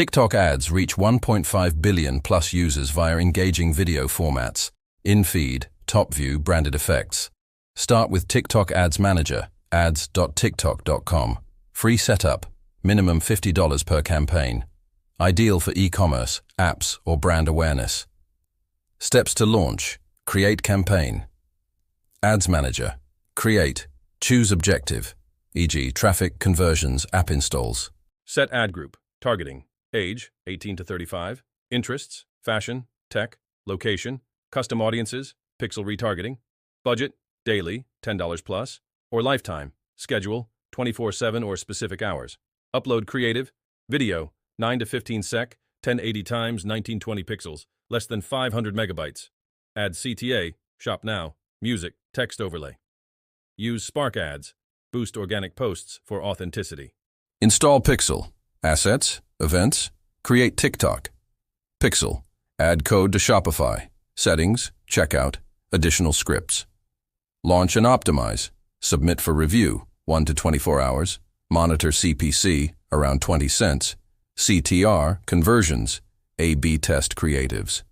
TikTok ads reach 1.5 billion plus users via engaging video formats, in-feed, top view, branded effects. Start with TikTok Ads Manager, ads.tiktok.com. Free setup, minimum $50 per campaign. Ideal for e-commerce, apps, or brand awareness. Steps to launch. Create campaign. Ads Manager. Create. Choose objective, e.g. traffic, conversions, app installs. Set ad group. Targeting. Age, 18 to 35. Interests, fashion, tech, location, custom audiences, pixel retargeting. Budget, daily, $10 plus, or lifetime. Schedule, 24/7 or specific hours. Upload creative. Video, 9 to 15 sec, 1080 times 1920 pixels, less than 500 megabytes. Add CTA, shop now, music, text overlay. Use Spark ads. Boost organic posts for authenticity. Install Pixel. Assets, events, create TikTok. Pixel. Add code to Shopify. Settings, checkout, additional scripts. Launch and optimize. Submit for review, 1 to 24 hours. Monitor CPC, around 20 cents. CTR, conversions. A/B test creatives.